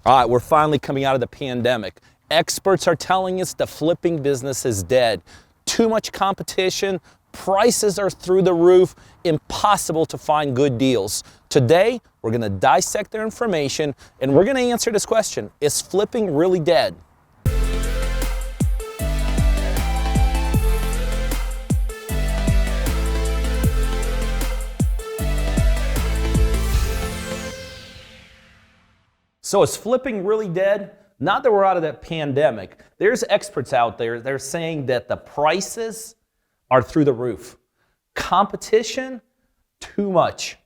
All right, we're finally coming out of the pandemic. Experts are telling us the flipping business is dead. Too much competition, prices are through the roof, impossible to find good deals. Today, we're gonna dissect their information and we're gonna answer this question: is flipping really dead? So is flipping really dead? Not that we're out of that pandemic. There's experts out there, they're saying that the prices are through the roof. Competition, too much.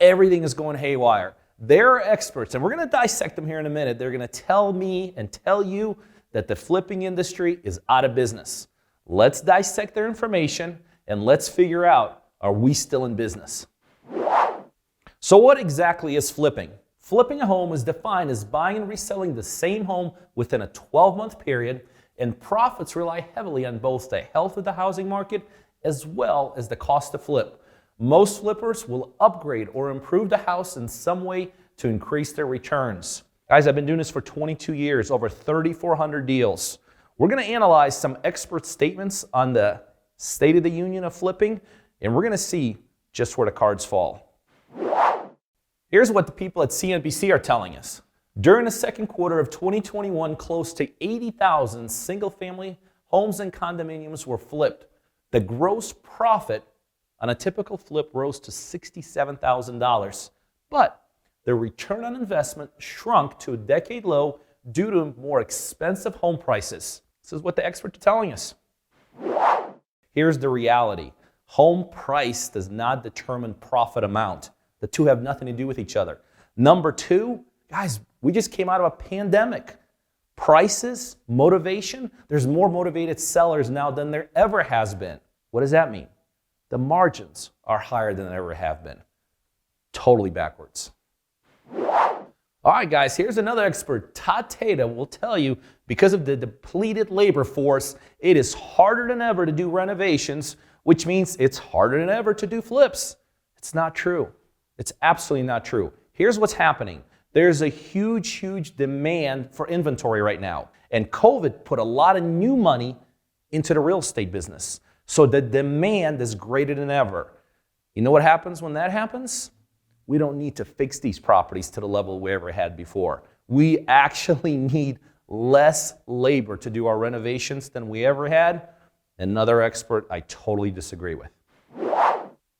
Everything is going haywire. There are experts, and we're gonna dissect them here in a minute. They're gonna tell me and tell you that the flipping industry is out of business. Let's dissect their information and let's figure out, are we still in business? So what exactly is flipping? Flipping a home is defined as buying and reselling the same home within a 12-month period, and profits rely heavily on both the health of the housing market as well as the cost to flip. Most flippers will upgrade or improve the house in some way to increase their returns. Guys, I've been doing this for 22 years, over 3,400 deals. We're going to analyze some expert statements on the state of the union of flipping, and we're going to see just where the cards fall. Here's what the people at CNBC are telling us. During the second quarter of 2021, close to 80,000 single-family homes and condominiums were flipped. The gross profit on a typical flip rose to $67,000, but the return on investment shrunk to a decade low due to more expensive home prices. This is what the experts are telling us. Here's the reality. Home price does not determine profit amount. The two have nothing to do with each other. Number two, guys, we just came out of a pandemic. Prices, motivation, there's more motivated sellers now than there ever has been. What does that mean? The margins are higher than they ever have been. Totally backwards. All right, guys, here's another expert. Todd Tata will tell you, because of the depleted labor force, it is harder than ever to do renovations, which means it's harder than ever to do flips. It's not true. It's absolutely not true. Here's what's happening. There's a huge demand for inventory right now. And COVID put a lot of new money into the real estate business. So the demand is greater than ever. You know what happens when that happens? We don't need to fix these properties to the level we ever had before. We actually need less labor to do our renovations than we ever had. Another expert I totally disagree with.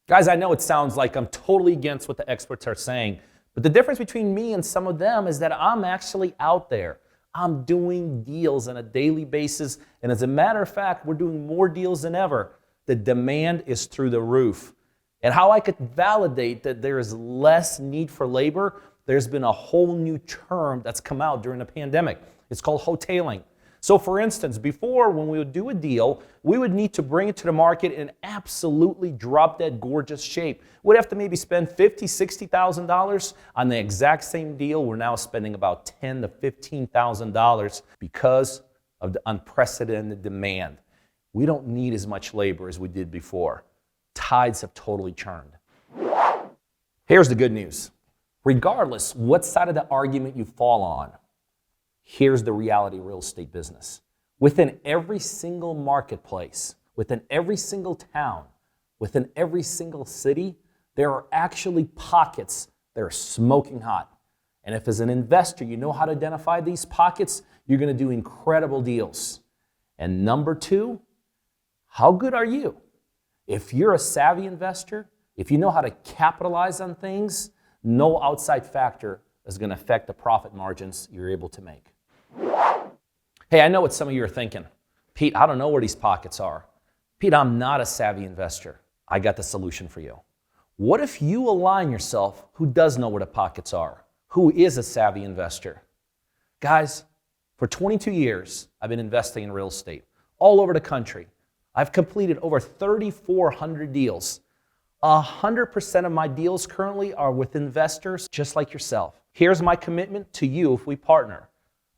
Guys, I know it sounds like I'm totally against what the experts are saying, but the difference between me and some of them is that I'm actually out there. I'm doing deals on a daily basis, and as a matter of fact, we're doing more deals than ever. The demand is through the roof. And how I could validate that there is less need for labor, there's been a whole new term that's come out during the pandemic. It's called hoteling. So for instance, before, when we would do a deal, we would need to bring it to the market and absolutely drop that gorgeous shape. We'd have to maybe spend $50,000, $60,000 on the exact same deal. We're now spending about $10,000 to $15,000 because of the unprecedented demand. We don't need as much labor as we did before. Tides have totally turned. Here's the good news. Regardless what side of the argument you fall on, here's the reality of real estate business. Within every single marketplace, within every single town, within every single city, there are actually pockets that are smoking hot. And if as an investor you know how to identify these pockets, you're going to do incredible deals. And number two, how good are you? If you're a savvy investor, if you know how to capitalize on things, no outside factor is going to affect the profit margins you're able to make. Hey, I know what some of you are thinking. Pete, I don't know where these pockets are. Pete, I'm not a savvy investor. I got the solution for you. What if you align yourself who does know where the pockets are, who is a savvy investor? Guys, for 22 years, I've been investing in real estate all over the country. I've completed over 3,400 deals. 100% of my deals currently are with investors just like yourself. Here's my commitment to you if we partner.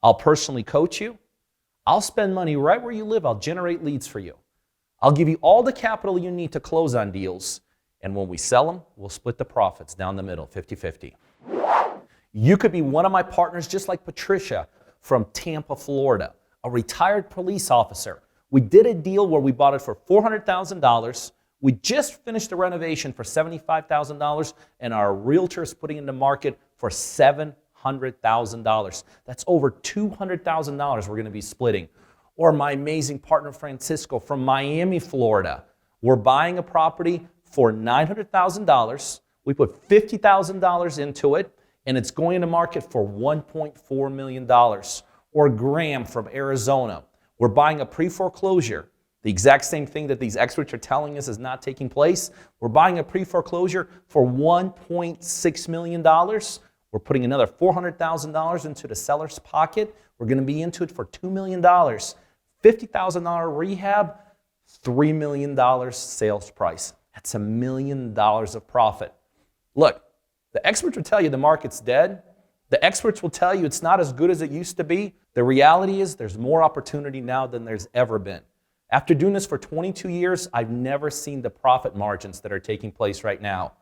I'll personally coach you. I'll spend money right where you live. I'll generate leads for you. I'll give you all the capital you need to close on deals. And when we sell them, we'll split the profits down the middle, 50-50. You could be one of my partners, just like Patricia from Tampa, Florida, a retired police officer. We did a deal where we bought it for $400,000. We just finished a renovation for $75,000, and our realtor is putting it in the market for $700,000. That's over $200,000 we're going to be splitting. Or my amazing partner Francisco from Miami, Florida. We're buying a property for $900,000. We put $50,000 into it, and it's going to market for $1.4 million. Or Graham from Arizona. We're buying a pre-foreclosure. The exact same thing that these experts are telling us is not taking place. We're buying a pre-foreclosure for $1.6 million. We're putting another $400,000 into the seller's pocket. We're going to be into it for $2 million. $50,000 rehab, $3 million sales price. That's $1 million of profit. Look, the experts will tell you the market's dead. The experts will tell you it's not as good as it used to be. The reality is there's more opportunity now than there's ever been. After doing this for 22 years, I've never seen the profit margins that are taking place right now.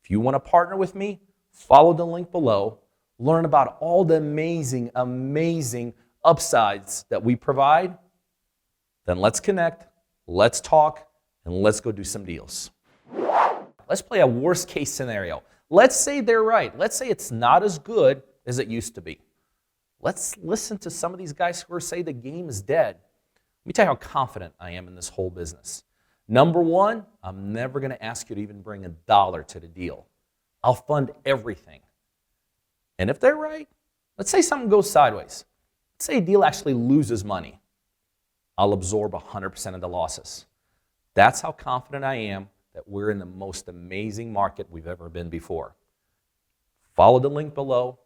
If you want to partner with me, follow the link below. Learn about all the amazing, amazing upsides that we provide. Then let's connect, let's talk, and let's go do some deals. Let's play a worst case scenario. Let's say they're right. Let's say it's not as good as it used to be. Let's listen to some of these guys who say the game is dead. Let me tell you how confident I am in this whole business. Number one, I'm never going to ask you to even bring $1 to the deal. I'll fund everything. And if they're right, let's say something goes sideways. Let's say a deal actually loses money. I'll absorb 100% of the losses. That's how confident I am that we're in the most amazing market we've ever been before. Follow the link below.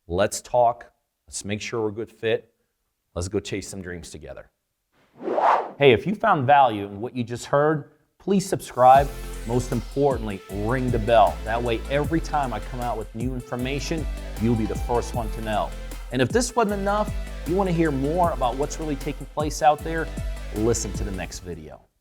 Let's talk. Let's make sure we're a good fit. Let's go chase some dreams together. Hey, if you found value in what you just heard, please subscribe. Most importantly, ring the bell. That way, every time I come out with new information, you'll be the first one to know. And if this wasn't enough, you want to hear more about what's really taking place out there, listen to the next video.